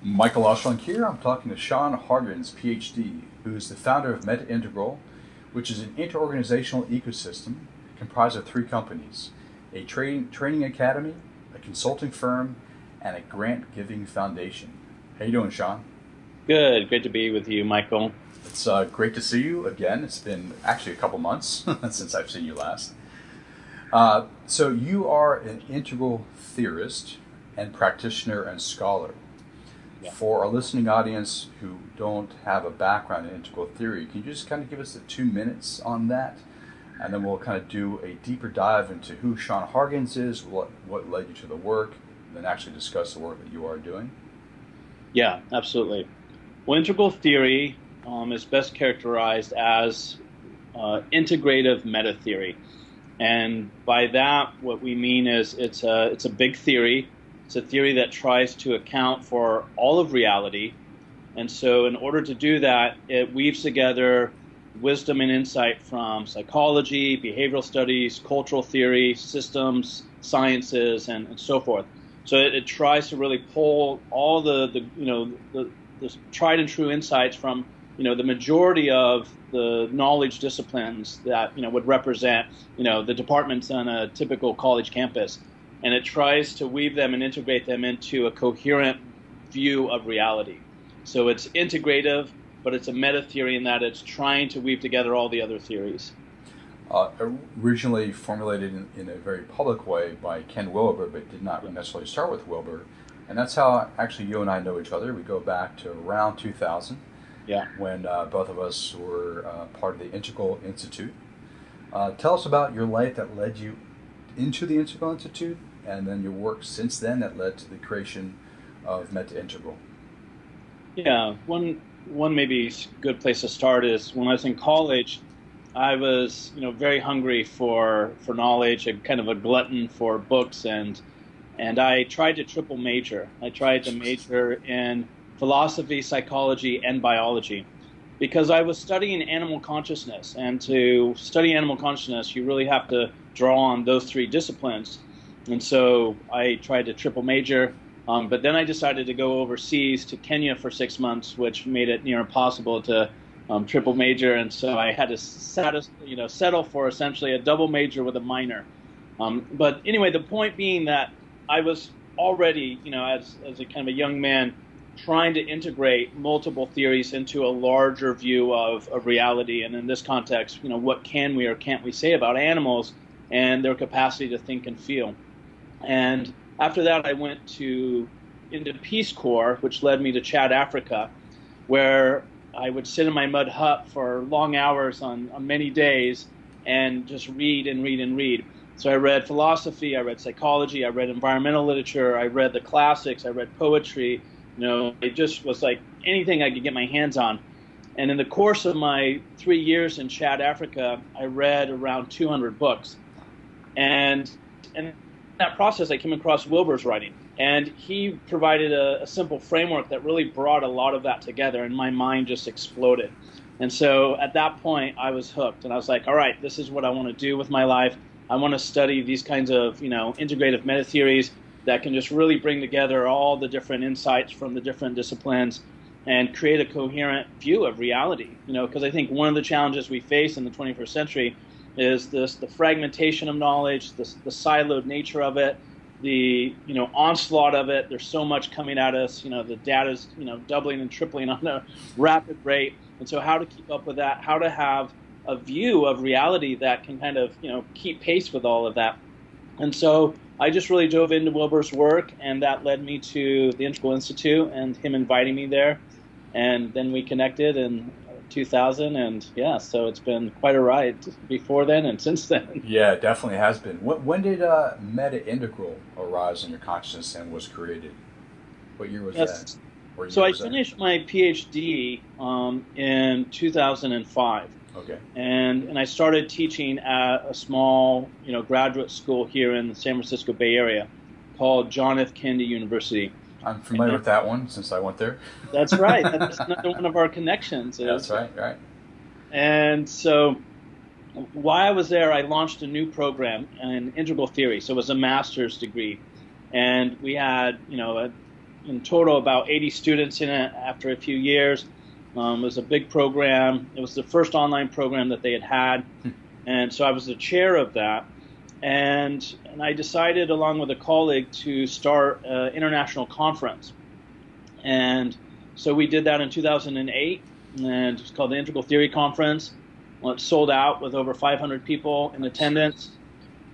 Michael Oshling here. I'm talking to Sean Hargens, PhD, who is the founder of MetaIntegral, which is an interorganizational ecosystem comprised of three companies: a training academy, a consulting firm, and a grant-giving foundation. How you doing, Sean? Good. Great to be with you, Michael. It's great to see you again. It's been actually a couple months since I've seen you last. So you are an integral theorist and practitioner and scholar. Yeah. For our listening audience who don't have a background in integral theory, can you just kind of give us the 2 minutes on that? And then we'll kind of do a deeper dive into who Sean Hargens is, what led you to the work, and then actually discuss the work that you are doing. Yeah, absolutely. Well, integral theory is best characterized as integrative metatheory. And by that, what we mean is it's a big theory. It's a theory that tries to account for all of reality. And so in order to do that, it weaves together wisdom and insight from psychology, behavioral studies, cultural theory, systems, sciences, and so forth. So it tries to really pull all the tried and true insights from the majority of the knowledge disciplines that would represent the departments on a typical college campus, and it tries to weave them and integrate them into a coherent view of reality. So it's integrative, but it's a meta theory in that it's trying to weave together all the other theories. Originally formulated in a very public way by Ken Wilber, but did not necessarily start with Wilber. And that's how actually you and I know each other. We go back to around 2000, when both of us were part of the Integral Institute. Tell us about your life that led you into the Integral Institute, and then your work since then that led to the creation of MetaIntegral. Yeah, one maybe good place to start is when I was in college. I was, very hungry for knowledge, and kind of a glutton for books, and I tried to triple major. I tried to major in philosophy, psychology, and biology, because I was studying animal consciousness, and to study animal consciousness, you really have to draw on those three disciplines. And so I tried to triple major, but then I decided to go overseas to Kenya for 6 months, which made it near impossible to triple major, and so I had to settle for essentially a double major with a minor. But anyway, the point being that I was already, as a kind of a young man, trying to integrate multiple theories into a larger view of reality, and in this context, what can we or can't we say about animals and their capacity to think and feel. And after that, I went into Peace Corps, which led me to Chad, Africa, where I would sit in my mud hut for long hours on many days and just read and read and read. So I read philosophy, I read psychology, I read environmental literature, I read the classics, I read poetry. It just was like anything I could get my hands on. And in the course of my 3 years in Chad, Africa, I read around 200 books. And in that process, I came across Wilber's writing. And he provided a simple framework that really brought a lot of that together, and my mind just exploded. And so at that point, I was hooked, and I was like, all right, this is what I want to do with my life. I want to study these kinds of, integrative meta theories that can just really bring together all the different insights from the different disciplines and create a coherent view of reality. Because I think one of the challenges we face in the 21st century is the fragmentation of knowledge, the siloed nature of it, the onslaught of it. There's so much coming at us. The data's doubling and tripling on a rapid rate, and so how to keep up with that? How to have a view of reality that can kind of keep pace with all of that. And so I just really dove into Wilber's work, and that led me to the Integral Institute and him inviting me there, and then we connected in 2000, and so it's been quite a ride before then and since then. Yeah, it definitely has been. When did MetaIntegral arise in your consciousness and was created? What year was that? So I finished my PhD in 2005. Okay. And I started teaching at a small graduate school here in the San Francisco Bay Area called John F. Kennedy University. I'm familiar with that one since I went there. That's right. That's another one of our connections. That's right. And so while I was there, I launched a new program in integral theory. So it was a master's degree. And we had, in total about 80 students in it after a few years. It was a big program. It was the first online program that they had had. And so I was the chair of that. And I decided, along with a colleague, to start an international conference. And so we did that in 2008, and it's called the Integral Theory Conference. Well, it sold out with over 500 people in attendance.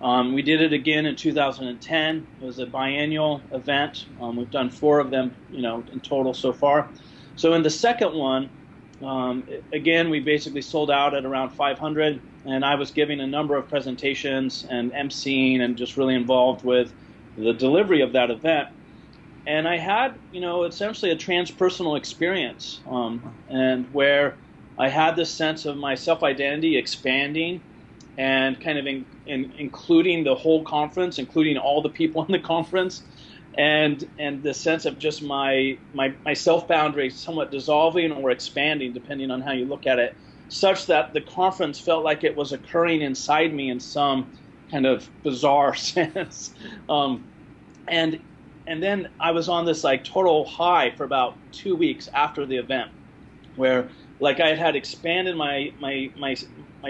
We did it again in 2010. It was a biannual event. We've done 4 of them, in total so far. So in the second one, again, we basically sold out at around 500, and I was giving a number of presentations and emceeing and just really involved with the delivery of that event. And I had, essentially a transpersonal experience, and where I had this sense of my self-identity expanding and kind of including the whole conference, including all the people in the conference, and the sense of just my self-boundary somewhat dissolving or expanding, depending on how you look at it, such that the conference felt like it was occurring inside me in some kind of bizarre sense. And then I was on this like total high for about 2 weeks after the event, where like I had expanded my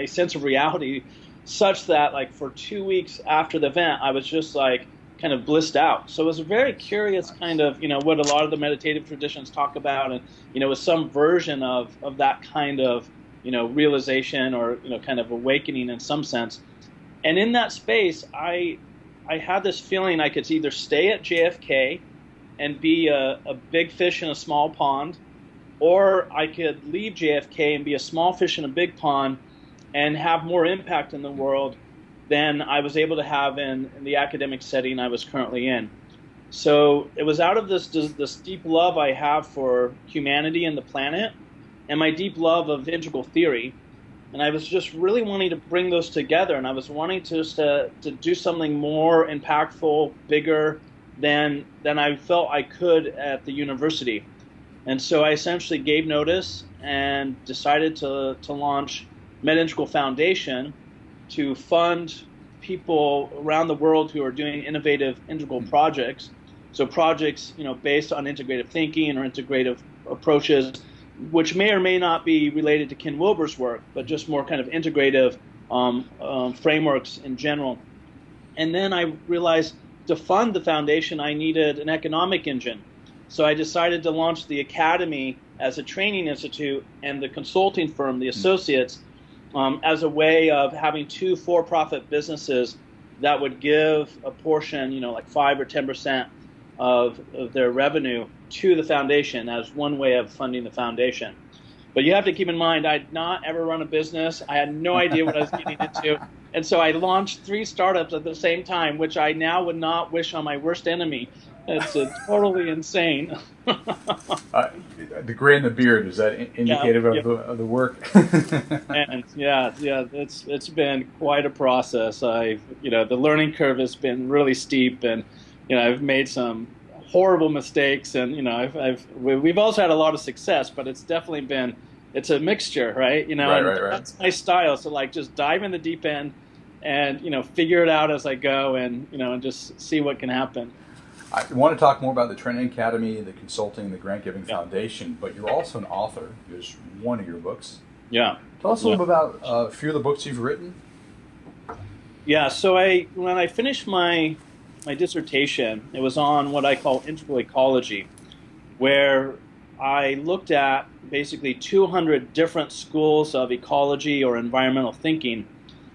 sense of reality such that like for 2 weeks after the event, I was just like kind of blissed out. So it was a very curious kind of, what a lot of the meditative traditions talk about, and, with some version of that kind of, realization or, kind of awakening in some sense. And in that space, I had this feeling I could either stay at JFK and be a big fish in a small pond, or I could leave JFK and be a small fish in a big pond and have more impact in the world than I was able to have in the academic setting I was currently in. So it was out of this deep love I have for humanity and the planet, and my deep love of integral theory. And I was just really wanting to bring those together, and I was wanting to do something more impactful, bigger than I felt I could at the university. And so I essentially gave notice and decided to launch MetaIntegral Foundation to fund people around the world who are doing innovative integral projects. So projects, based on integrative thinking or integrative approaches, which may or may not be related to Ken Wilber's work, but just more kind of integrative frameworks in general. And then I realized to fund the foundation, I needed an economic engine. So I decided to launch the Academy as a training institute and the consulting firm, the Associates, as a way of having 2 for-profit businesses that would give a portion, like 5 or 10% of their revenue to the foundation as one way of funding the foundation. But you have to keep in mind, I did not ever run a business. I had no idea what I was getting into. And so I launched 3 startups at the same time, which I now would not wish on my worst enemy. It's totally insane. The gray in the beard, is that indicative of the work? And it's been quite a process. The learning curve has been really steep, and I've made some horrible mistakes, and we've also had a lot of success, but it's definitely been, it's a mixture, right? Right. That's my style. So like just dive in the deep end and figure it out as I go, and and just see what can happen. I want to talk more about the Training Academy, the consulting, the grant giving foundation, but you're also an author. There's one of your books. Yeah. Tell us a little bit about a few of the books you've written. Yeah. So when I finished my dissertation, it was on what I call integral ecology, where I looked at basically 200 different schools of ecology or environmental thinking.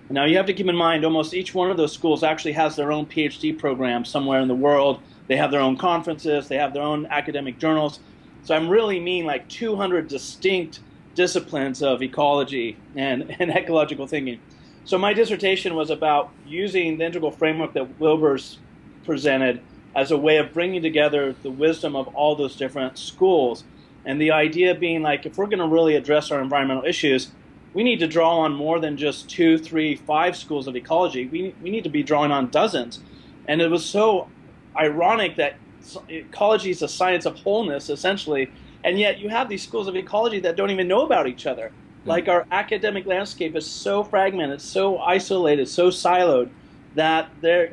Now you have to keep in mind, almost each one of those schools actually has their own PhD program somewhere in the world. They have their own conferences, they have their own academic journals. So I'm really mean like 200 distinct disciplines of ecology and ecological thinking. So my dissertation was about using the integral framework that Wilber's presented as a way of bringing together the wisdom of all those different schools. And the idea being like, if we're going to really address our environmental issues, we need to draw on more than just 2, 3, 5 schools of ecology. We need to be drawing on dozens. And it was so ironic that ecology is a science of wholeness, essentially, and yet you have these schools of ecology that don't even know about each other. Like our academic landscape is so fragmented, so isolated, so siloed that they're,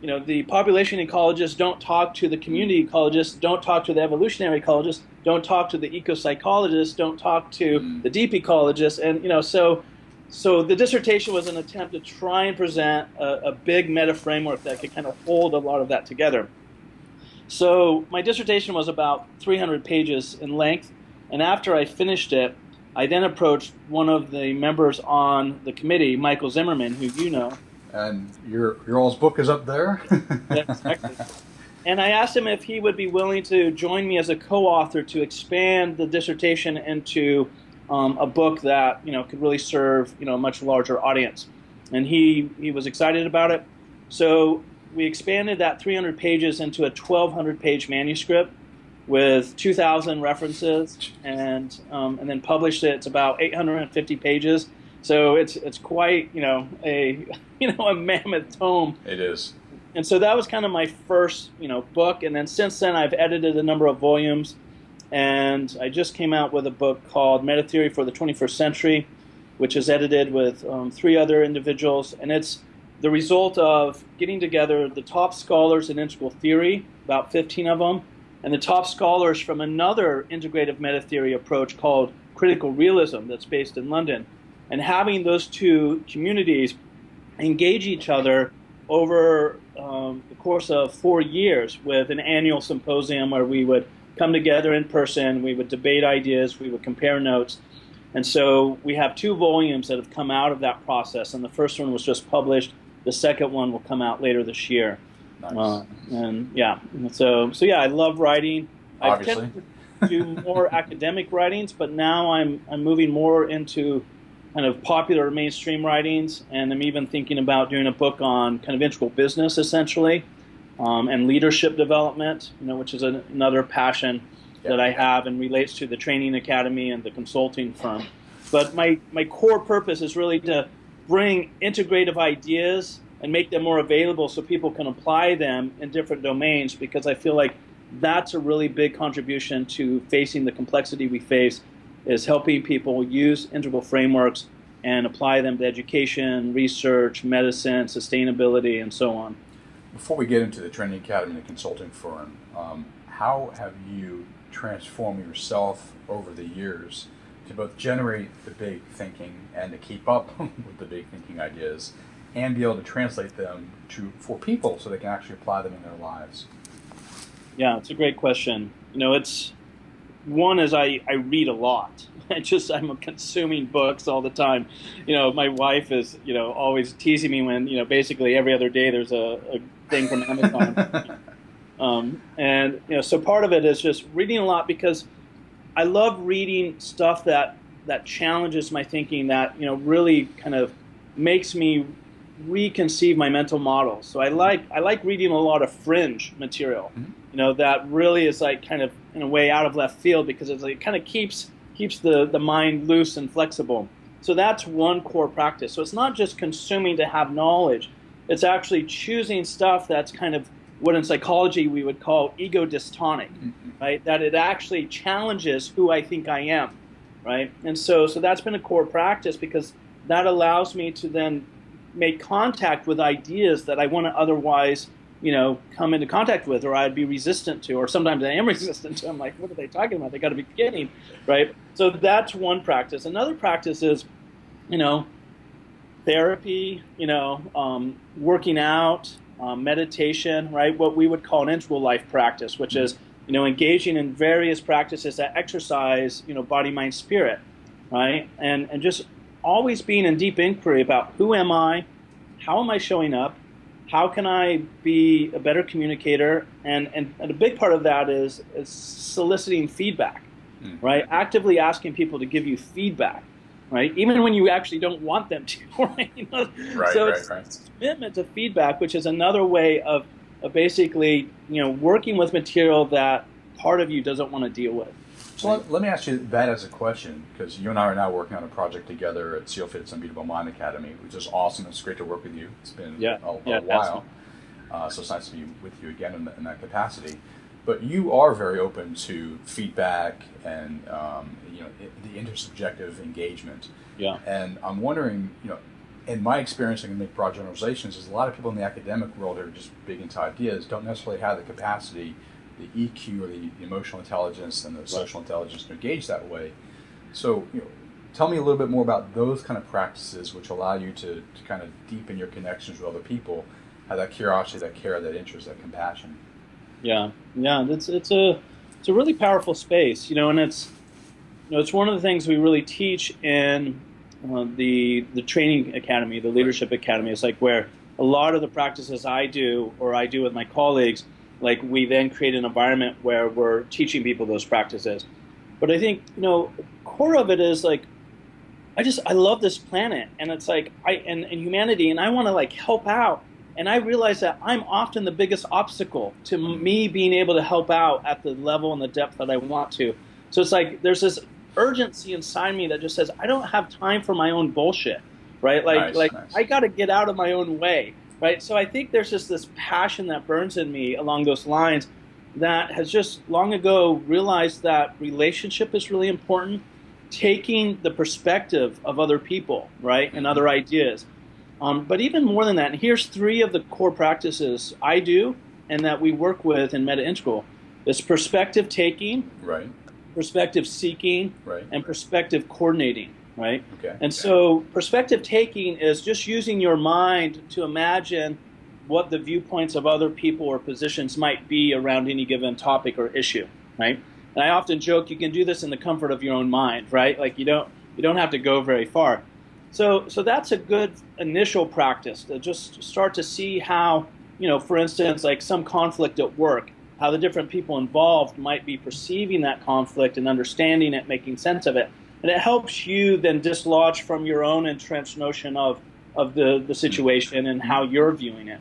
the population ecologists don't talk to the community ecologists, don't talk to the evolutionary ecologists, don't talk to the ecopsychologists, don't talk to the deep ecologists, and so the dissertation was an attempt to try and present a big meta framework that could kind of hold a lot of that together. So my dissertation was about 300 pages in length, and after I finished it, I then approached one of the members on the committee, Michael Zimmerman, who you know. And your all's book is up there. Exactly. And I asked him if he would be willing to join me as a co-author to expand the dissertation into a book that could really serve a much larger audience. And he was excited about it. So we expanded that 300 pages into a 1,200-page manuscript with 2,000 references, and then published it. It's about 850 pages. So it's quite a mammoth tome. It is. And so that was kind of my first book, and then since then I've edited a number of volumes, and I just came out with a book called Metatheory for the 21st Century, which is edited with 3 other individuals, and it's the result of getting together the top scholars in integral theory, about 15 of them, and the top scholars from another integrative metatheory approach called critical realism that's based in London, and having those two communities engage each other over the course of 4 years with an annual symposium where we would come together in person, we would debate ideas, we would compare notes. And so we have 2 volumes that have come out of that process, and the first one was just published. The second one will come out later this year. Nice. So I love writing. Obviously. I tend to do more academic writings, but now I'm moving more into kind of popular mainstream writings, and I'm even thinking about doing a book on kind of integral business, essentially, and leadership development, which is another passion that I have and relates to the training academy and the consulting firm. But my core purpose is really to bring integrative ideas and make them more available so people can apply them in different domains, because I feel like that's a really big contribution to facing the complexity we face, is helping people use integral frameworks and apply them to education, research, medicine, sustainability, and so on. Before we get into the training academy and the consulting firm, how have you transformed yourself over the years to both generate the big thinking and to keep up with the big thinking ideas and be able to translate them for people so they can actually apply them in their lives? Yeah, it's a great question. It's one is I read a lot. I'm consuming books all the time. My wife is always teasing me when basically every other day there's a thing from Amazon. So part of it is just reading a lot, because I love reading stuff that challenges my thinking, that really kind of makes me reconceive my mental models. So I like reading a lot of fringe material, that really is like kind of in a way out of left field, because it kind of keeps the mind loose and flexible. So that's one core practice. So it's not just consuming to have knowledge. It's actually choosing stuff that's kind of what in psychology we would call ego dystonic, right? That it actually challenges who I think I am, right? And so that's been a core practice, because that allows me to then make contact with ideas that I want to otherwise, come into contact with, or I'd be resistant to, or sometimes I am resistant to. I'm like, what are they talking about? They got to be kidding, right? So that's one practice. Another practice is, therapy, working out, meditation, right? What we would call an integral life practice, which is, engaging in various practices that exercise, body, mind, spirit, right? And just always being in deep inquiry about who am I, how am I showing up, how can I be a better communicator, and a big part of that is soliciting feedback, right? Actively asking people to give you feedback, right? Even when you actually don't want them to, right? It's commitment to feedback, which is another way of basically, working with material that part of you doesn't want to deal with. So let me ask you that as a question, because you and I are now working on a project together at SEALFIT's Unbeatable Mind Academy, which is awesome. It's great to work with you. It's been a while. So it's nice to be with you again in that capacity. But you are very open to feedback and the intersubjective engagement. Yeah. And I'm wondering, in my experience, I can make broad generalizations, is a lot of people in the academic world who are just big into ideas don't necessarily have the capacity, the EQ or the emotional intelligence and the social intelligence to engage that way. So, tell me a little bit more about those kind of practices which allow you to kind of deepen your connections with other people, have that curiosity, that care, that interest, that compassion. Yeah, yeah, it's a really powerful space, and it's one of the things we really teach in the training academy, the leadership academy. It's like where a lot of the practices I do or I do with my colleagues, like we then create an environment where we're teaching people those practices. But I think core of it is like I love this planet, and it's like and humanity, and I want to like help out. And I realize that I'm often the biggest obstacle to me being able to help out at the level and the depth that I want to. So it's like there's this urgency inside me that just says I don't have time for my own bullshit, right? Nice. I got to get out of my own way, right? So I think there's just this passion that burns in me along those lines that has just long ago realized that relationship is really important, taking the perspective of other people, right, and other ideas. But even more than that, and here's 3 of the core practices I do and that we work with in MetaIntegral. Is perspective taking, right, perspective seeking, right, and perspective coordinating, right? Okay. And so perspective taking is just using your mind to imagine what the viewpoints of other people or positions might be around any given topic or issue, right? And I often joke you can do this in the comfort of your own mind, right? Like you don't have to go very far. So that's a good initial practice to just start to see how, for instance, like some conflict at work, how the different people involved might be perceiving that conflict and understanding it, making sense of it. And it helps you then dislodge from your own entrenched notion of the situation and how you're viewing it.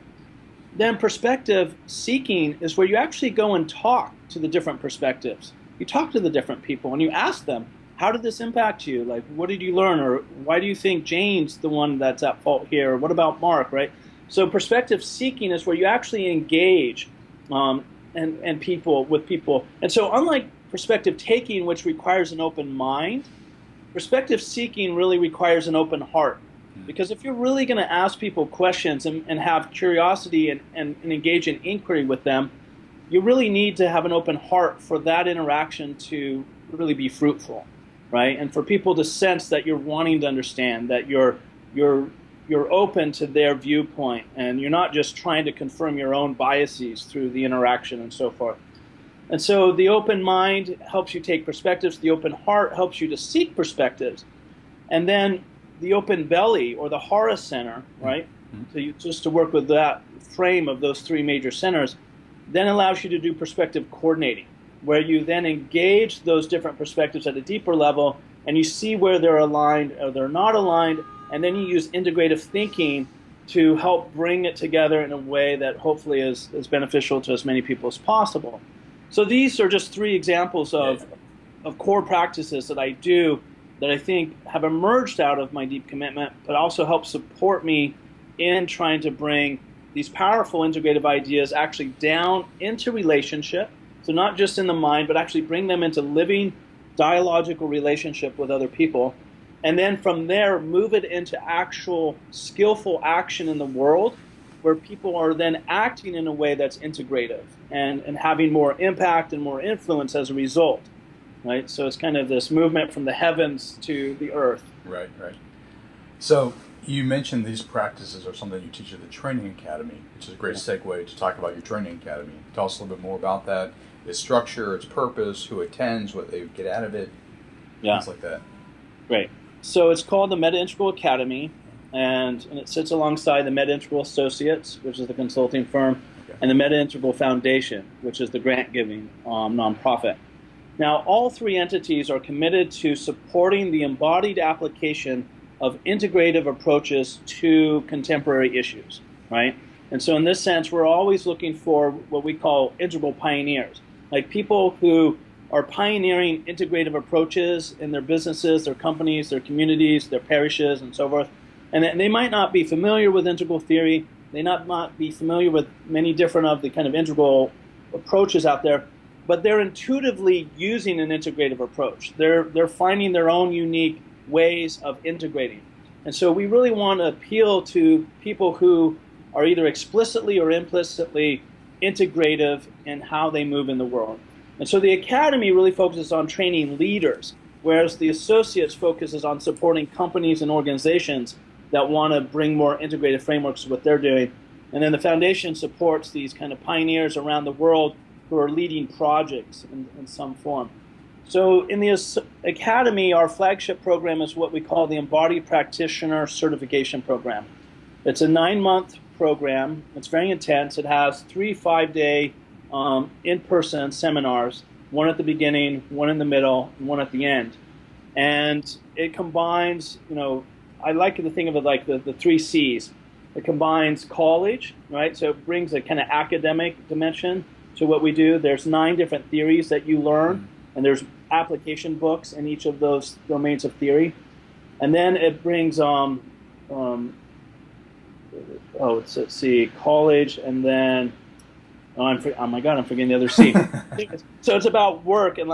Then perspective seeking is where you actually go and talk to the different perspectives. You talk to the different people and you ask them, how did this impact you? Like, what did you learn? Or why do you think Jane's the one that's at fault here? Or what about Mark, right? So perspective seeking is where you actually engage and people with people. And so unlike perspective taking, which requires an open mind, perspective seeking really requires an open heart. Because if you're really going to ask people questions and have curiosity and engage in inquiry with them, you really need to have an open heart for that interaction to really be fruitful, right? And for people to sense that you're wanting to understand, that you're open to their viewpoint, and you're not just trying to confirm your own biases through the interaction and so forth. And so the open mind helps you take perspectives. The open heart helps you to seek perspectives. And then the open belly, or the Hara center, right? So just to work with that frame of those 3 major centers, then allows you to do perspective coordinating, where you then engage those different perspectives at a deeper level, and you see where they're aligned or they're not aligned, and then you use integrative thinking to help bring it together in a way that hopefully is beneficial to as many people as possible. So these are just 3 examples of core practices that I do that I think have emerged out of my deep commitment, but also help support me in trying to bring these powerful integrative ideas actually down into relationship. So not just in the mind, but actually bring them into living dialogical relationship with other people. And then from there, move it into actual skillful action in the world, where people are then acting in a way that's integrative and having more impact and more influence as a result. Right? So it's kind of this movement from the heavens to the earth. Right. So you mentioned these practices are something you teach at the Training Academy, which is a great segue to talk about your Training Academy. Tell us a little bit more about that, its structure, its purpose, who attends, what they get out of it, things like that. Great. So it's called the MetaIntegral Academy, and it sits alongside the MetaIntegral Associates, which is the consulting firm, and the MetaIntegral Foundation, which is the grant-giving nonprofit. Now, all 3 entities are committed to supporting the embodied application of integrative approaches to contemporary issues, right? And so in this sense, we're always looking for what we call integral pioneers, like people who are pioneering integrative approaches in their businesses, their companies, their communities, their parishes, and so forth. And they might not be familiar with integral theory. They might not be familiar with many different of the kind of integral approaches out there, but they're intuitively using an integrative approach. They're finding their own unique ways of integrating. And so we really want to appeal to people who are either explicitly or implicitly integrative in how they move in the world. And so the academy really focuses on training leaders, whereas the associates focuses on supporting companies and organizations that want to bring more integrated frameworks to what they're doing. And then the foundation supports these kind of pioneers around the world who are leading projects in some form. So in the academy, our flagship program is what we call the Embodied Practitioner Certification Program. It's a 9-month program. It's very intense. It has 3 5-day in-person seminars, one at the beginning, one in the middle, and one at the end. And it combines, I like to think of it like the 3 C's. It combines college, right? So it brings a kind of academic dimension to what we do. There's 9 different theories that you learn, and there's application books in each of those domains of theory. And then it brings, let's see, college, and then, oh my God, I'm forgetting the other C. So it's about work and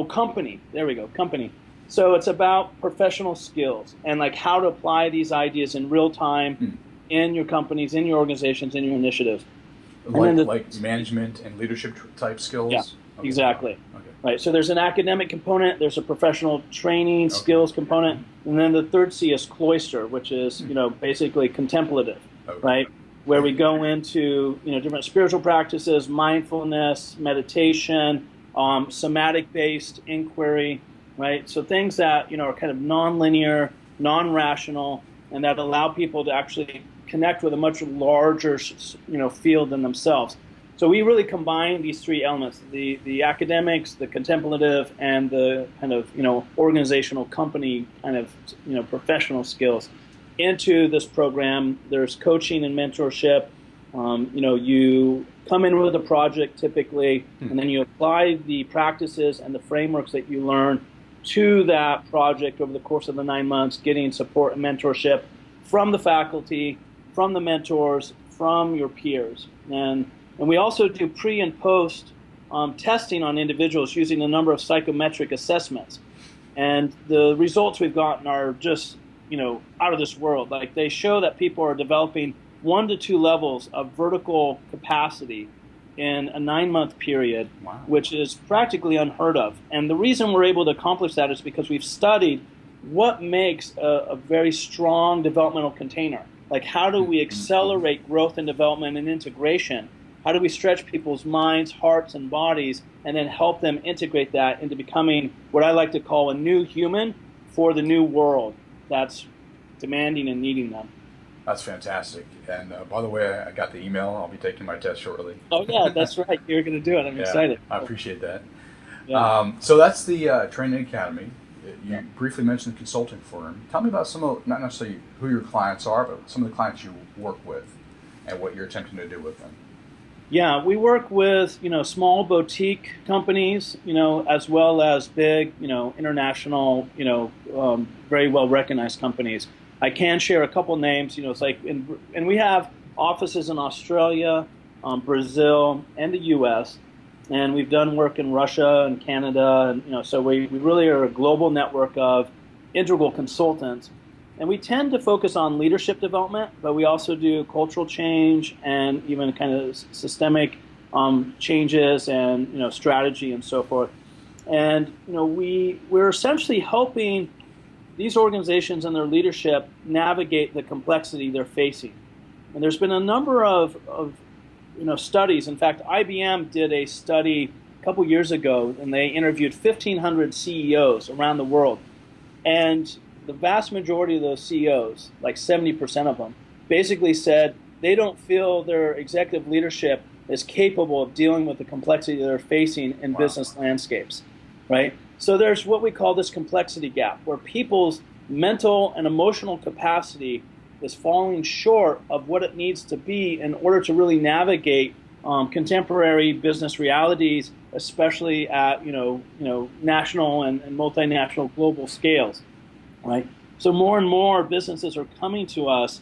company. There we go, company. So it's about professional skills and like how to apply these ideas in real time in your companies, in your organizations, in your initiatives. Like management and leadership type skills? Yeah, okay. Exactly. Okay. Right. So there's an academic component, there's a professional training skills component, and then the 3rd C is cloister, which is, basically contemplative, right? Where we go into, different spiritual practices, mindfulness, meditation, somatic-based inquiry, right? So things that, are kind of non-linear, non-rational, and that allow people to actually connect with a much larger, field than themselves. So we really combine these 3 elements, the academics, the contemplative, and the kind of, organizational company kind of, professional skills into this program. There's coaching and mentorship. You come in with a project typically, and then you apply the practices and the frameworks that you learn to that project over the course of the 9 months, getting support and mentorship from the faculty, from the mentors, from your peers. And we also do pre and post testing on individuals using a number of psychometric assessments. And the results we've gotten are just, out of this world. Like they show that people are developing 1 to 2 levels of vertical capacity in a 9-month period, which is practically unheard of. And the reason we're able to accomplish that is because we've studied what makes a very strong developmental container. Like how do we accelerate growth and development and integration? How do we stretch people's minds, hearts, and bodies, and then help them integrate that into becoming what I like to call a new human for the new world that's demanding and needing them? That's fantastic. And by the way, I got the email. I'll be taking my test shortly. Oh, yeah, that's right. You're going to do it. I'm excited. I appreciate that. Yeah. So that's the Training Academy. You briefly mentioned the consulting firm. Tell me about some of, not necessarily who your clients are, but some of the clients you work with and what you're attempting to do with them. Yeah, we work with, small boutique companies, as well as big, international, very well recognized companies. I can share a couple names, it's like, and we have offices in Australia, Brazil, and the U.S., and we've done work in Russia and Canada, and so we really are a global network of integral consultants. And we tend to focus on leadership development, but we also do cultural change and even kind of systemic changes and strategy and so forth. And we're essentially helping these organizations and their leadership navigate the complexity they're facing. And there's been a number of studies. In fact, IBM did a study a couple years ago, and they interviewed 1,500 CEOs around the world. And the vast majority of those CEOs, like 70% of them, basically said they don't feel their executive leadership is capable of dealing with the complexity they're facing in business landscapes, right? So there's what we call this complexity gap, where people's mental and emotional capacity is falling short of what it needs to be in order to really navigate contemporary business realities, especially at national and multinational global scales, right? So more and more businesses are coming to us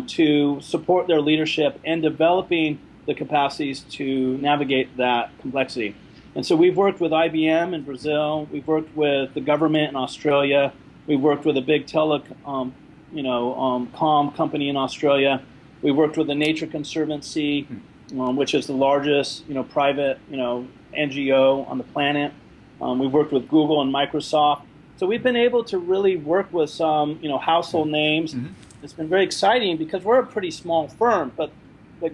to support their leadership and developing the capacities to navigate that complexity. And so we've worked with IBM in Brazil, we've worked with the government in Australia, We worked with a big comm company in Australia. We worked with the Nature Conservancy, which is the largest, private, NGO on the planet. We've worked with Google and Microsoft. So we've been able to really work with some, household names. Mm-hmm. It's been very exciting because we're a pretty small firm, but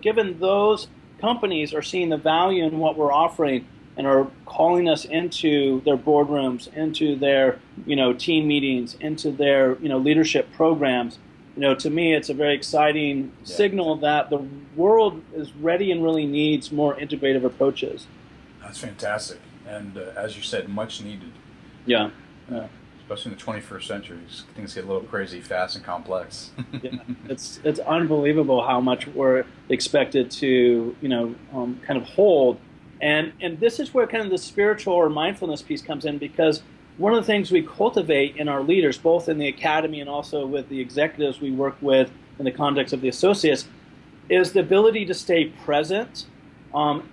given those companies are seeing the value in what we're offering and are calling us into their boardrooms, into their, team meetings, into their, leadership programs, to me, it's a very exciting signal that the world is ready and really needs more integrative approaches. That's fantastic. And as you said, much needed. Yeah. Especially in the 21st century, things get a little crazy, fast, and complex. Yeah, it's unbelievable how much we're expected to, kind of hold. And this is where kind of the spiritual or mindfulness piece comes in, because one of the things we cultivate in our leaders, both in the academy and also with the executives we work with in the context of the associates, is the ability to stay present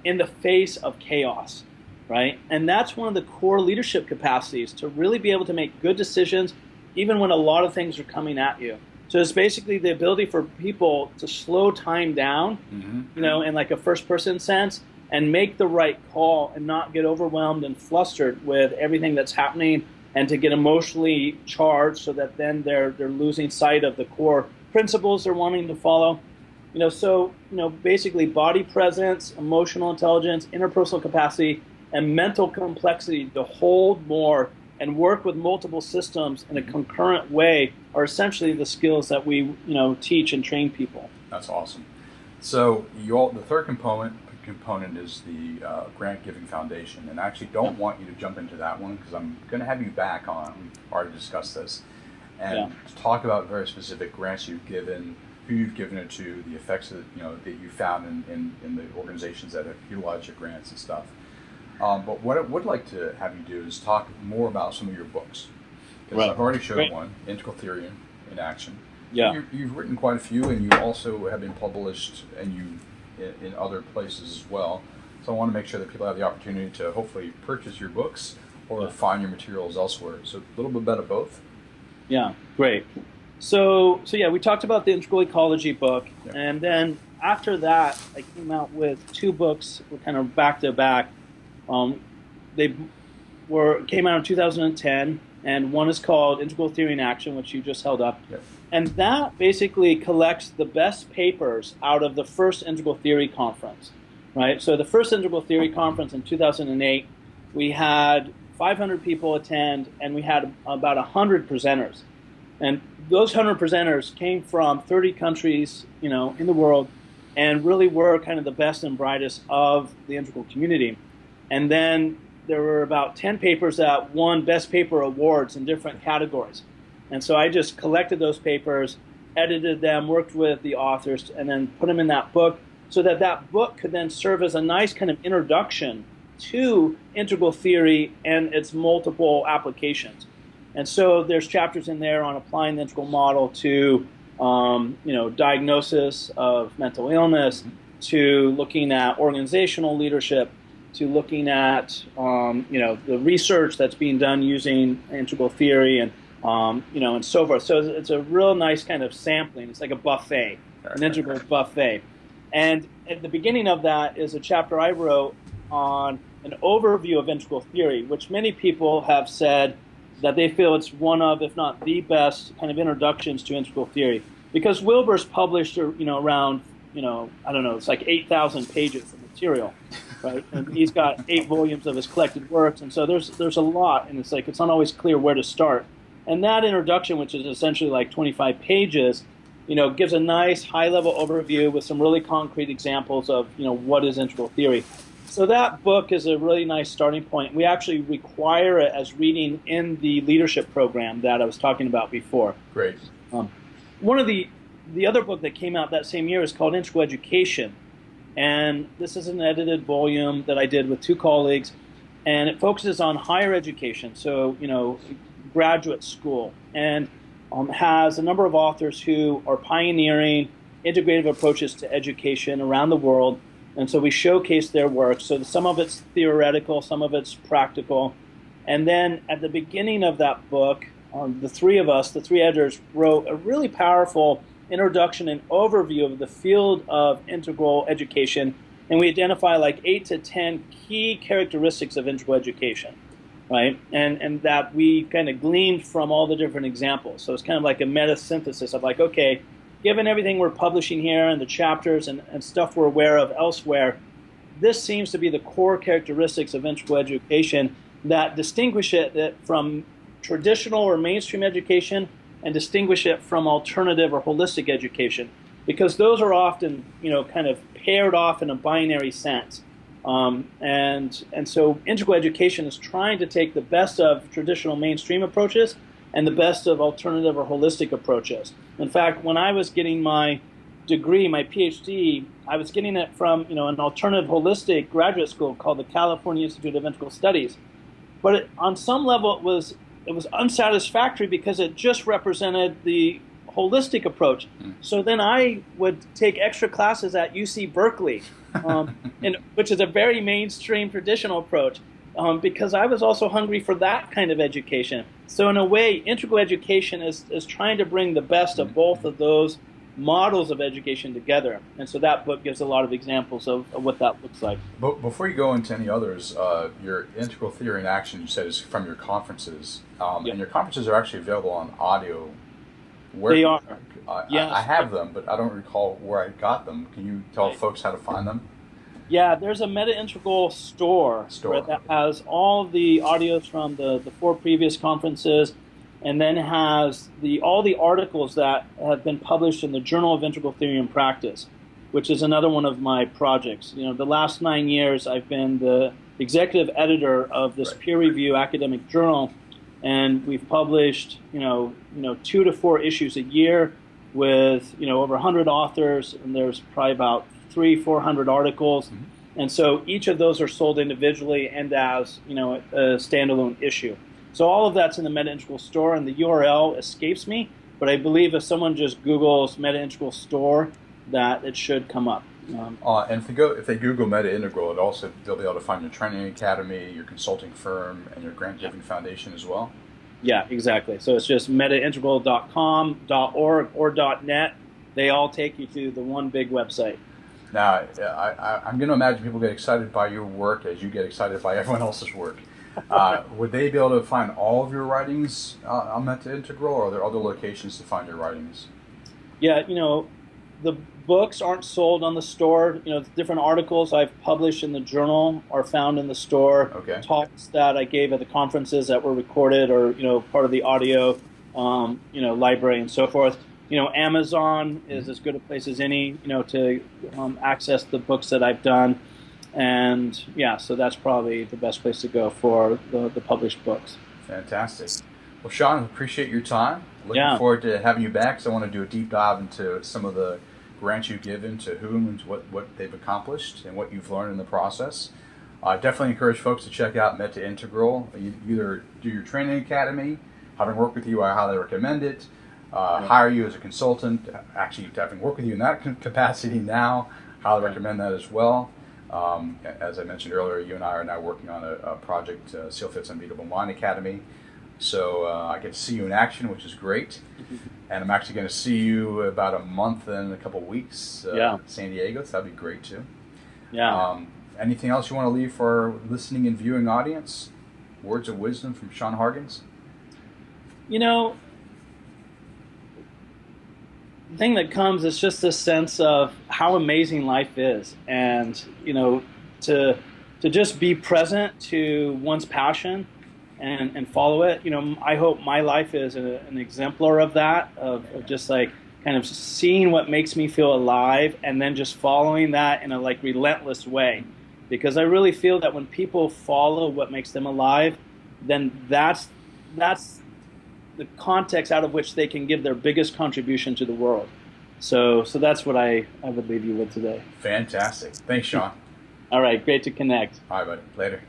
in the face of chaos, right? And that's one of the core leadership capacities, to really be able to make good decisions even when a lot of things are coming at you. So it's basically the ability for people to slow time down, in like a first-person sense, and make the right call and not get overwhelmed and flustered with everything that's happening, and to get emotionally charged so that then they're losing sight of the core principles they're wanting to follow. Basically body presence, emotional intelligence, interpersonal capacity, and mental complexity to hold more and work with multiple systems in a concurrent way are essentially the skills that we teach and train people. That's awesome. So the third component is the grant giving foundation, and I actually don't want you to jump into that one because I'm going to have you back on. We've already discussed this, and to talk about very specific grants you've given, who you've given it to, the effects that you found in the organizations that have utilized your grants and stuff. But what I would like to have you do is talk more about some of your books, because I've already showed one, Integral Theory in Action. Yeah, you've written quite a few, and you also have been published in other places as well. So I want to make sure that people have the opportunity to hopefully purchase your books or find your materials elsewhere. So a little bit of both. Yeah, great. So we talked about the Integral Ecology book, and then after that, I came out with two books, kind of back to back. They came out in 2010, and one is called Integral Theory in Action, which you just held up. Yep. And that basically collects the best papers out of the first Integral Theory Conference, right? So the first Integral Theory Conference in 2008, we had 500 people attend, and we had about 100 presenters. And those 100 presenters came from 30 countries, in the world, and really were kind of the best and brightest of the integral community. And then there were about 10 papers that won Best Paper awards in different categories. And so I just collected those papers, edited them, worked with the authors, and then put them in that book so that book could then serve as a nice kind of introduction to integral theory and its multiple applications. And so there's chapters in there on applying the integral model to diagnosis of mental illness, to looking at organizational leadership, to looking at the research that's being done using integral theory, and and so forth. So it's a real nice kind of sampling. It's like a buffet, an integral buffet. And at the beginning of that is a chapter I wrote on an overview of integral theory, which many people have said that they feel it's one of, if not the best, kind of introductions to integral theory. Because Wilber's published, around, it's like 8,000 pages of material, right? And he's got 8 volumes of his collected works, and so there's a lot, and it's not always clear where to start. And that introduction, which is essentially like 25 pages, gives a nice high-level overview with some really concrete examples of, what is integral theory. So that book is a really nice starting point. We actually require it as reading in the leadership program that I was talking about before. Great. One of the other book that came out that same year is called Integral Education. And this is an edited volume that I did with 2 colleagues. And it focuses on higher education, so, graduate school. And has a number of authors who are pioneering integrative approaches to education around the world. And so we showcase their work. So some of it's theoretical, some of it's practical. And then at the beginning of that book, the three of us, the three editors, wrote a really powerful introduction and overview of the field of integral education, and we identify like 8 to 10 key characteristics of integral education, right? And that we kind of gleaned from all the different examples. So it's kind of like a meta synthesis of like, okay, given everything we're publishing here and the chapters and stuff we're aware of elsewhere, this seems to be the core characteristics of integral education that distinguish it from traditional or mainstream education and distinguish it from alternative or holistic education, because those are often, kind of paired off in a binary sense. And so integral education is trying to take the best of traditional mainstream approaches and the best of alternative or holistic approaches. In fact, when I was getting my degree, my PhD, I was getting it from an alternative holistic graduate school called the California Institute of Integral Studies. But on some level, it was unsatisfactory because it just represented the holistic approach. So then I would take extra classes at UC Berkeley, which is a very mainstream traditional approach, because I was also hungry for that kind of education. So in a way, integral education is trying to bring the best of both of those models of education together. And so that book gives a lot of examples of what that looks like. But before you go into any others, your integral theory in action, you said, is from your conferences. And your conferences are actually available on audio. They are. Yes. I have them, but I don't recall where I got them. Can you tell folks how to find them? Yeah, there's a MetaIntegral store that has all the audios from the 4 previous conferences, and then has all the articles that have been published in the Journal of Integral Theory and Practice, which is another one of my projects. The last 9 years I've been the executive editor of this peer review academic journal, and we've published 2 to 4 issues a year with over 100 authors, and there's probably about 300-400 articles. And so each of those are sold individually and as a standalone issue. So all of that's in the MetaIntegral store, and the URL escapes me, but I believe if someone just Googles MetaIntegral store, that it should come up. And if they Google MetaIntegral, they'll be able to find your training academy, your consulting firm, and your grant giving foundation as well. Yeah, exactly. So it's just metaintegral.com, .org, or .net. They all take you to the one big website. Now, I'm going to imagine people get excited by your work as you get excited by everyone else's work. Would they be able to find all of your writings on MetaIntegral, or are there other locations to find your writings? Yeah, the books aren't sold on the store. Different articles I've published in the journal are found in the store. Okay. Talks that I gave at the conferences that were recorded, or part of the audio, library and so forth. Amazon is as good a place as any, to access the books that I've done. And yeah, so that's probably the best place to go for the published books. Fantastic. Well, Sean, appreciate your time. Looking forward to having you back, because I want to do a deep dive into some of the grants you've given to whom and what they've accomplished and what you've learned in the process. I definitely encourage folks to check out MetaIntegral. Either do your training academy, having worked with you, I highly recommend it. Hire you as a consultant, actually having worked with you in that capacity now, highly recommend that as well. As I mentioned earlier, you and I are now working on a project, SEALFIT's Unbeatable Mind Academy. So I get to see you in action, which is great. And I'm actually going to see you about a month and a couple weeks in San Diego, so that'd be great too. Yeah. Anything else you want to leave for our listening and viewing audience? Words of wisdom from Sean Hargens? The thing that comes is just this sense of how amazing life is, and to just be present to one's passion and follow it. I hope my life is an exemplar of that, of just like kind of seeing what makes me feel alive and then just following that in a relentless way, because I really feel that when people follow what makes them alive, then that's the context out of which they can give their biggest contribution to the world. So that's what I would leave you with today. Fantastic. Thanks, Sean. All right. Great to connect. All right, buddy. Later.